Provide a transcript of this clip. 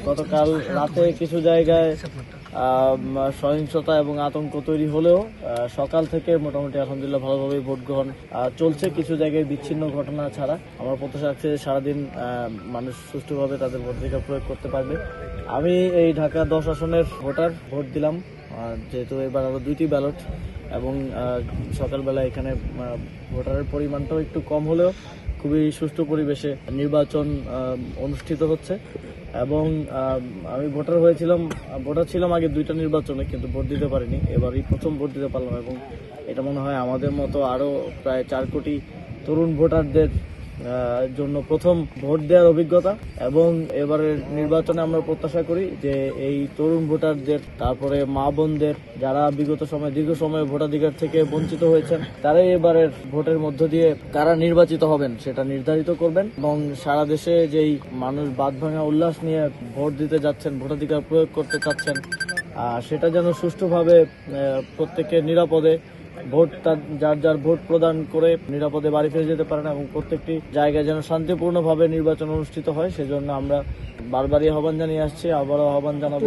গতকাল রাতে কিছু জায়গায় সহিংসতা এবং আতঙ্ক তৈরি হলেও সকাল থেকে মোটামুটি আলহামদুলিল্লাহ ভালোভাবেই ভোট গ্রহণ চলছে। কিছু জায়গায় বিচ্ছিন্ন ঘটনা ছাড়া আমার প্রত্যাশা আছে সারাদিন মানুষ সুষ্ঠুভাবে তাদের ভোটাধিকার প্রয়োগ করতে পারবে। আমি এই ঢাকা 10 আসনের ভোটার, ভোট দিলাম যেহেতু এবার আরো 2টি ব্যালট এবং সকালবেলা এখানে ভোটারের পরিমাণটাও একটু কম হলেও খুবই সুষ্ঠু পরিবেশে নির্বাচন অনুষ্ঠিত হচ্ছে এবং আমি ভোটার ছিলাম আগে 2টা নির্বাচনে, কিন্তু ভোট দিতে পারিনি। এবারই প্রথম ভোট দিতে পারলাম এবং এটা মনে হয় আমাদের মতো আরো প্রায় 4 কোটি তরুণ ভোটারদের জন্য প্রথম ভোট দেওয়ার অভিজ্ঞতা। এবং এবারের নির্বাচনে আমরা প্রত্যাশা করি যে এই তরুণ ভোটারদের, তারপরে মা বোনদের যারা বিগত সময়ে দীর্ঘ সময় ভোটাধিকার থেকে বঞ্চিত হয়েছেন, তারাই এবারের ভোটের মধ্য দিয়ে কারা নির্বাচিত হবেন সেটা নির্ধারিত করবেন এবং সারা দেশে যেই মানুষ বাঁধভাঙা উল্লাস নিয়ে ভোট দিতে যাচ্ছেন, ভোটাধিকার প্রয়োগ করতে চাচ্ছেন, সেটা যেন সুষ্ঠুভাবে প্রত্যেকে নিরাপদে ভোট যার ভোট প্রদান করে নিরাপদে বাড়ি ফিরে যেতে পারেন এবং প্রত্যেকটি জায়গায় যেন শান্তিপূর্ণভাবে নির্বাচন অনুষ্ঠিত হয়, সেজন্য আমরা বারবারই আহ্বান জানিয়ে আসছি, আবারও আহ্বান জানাবো।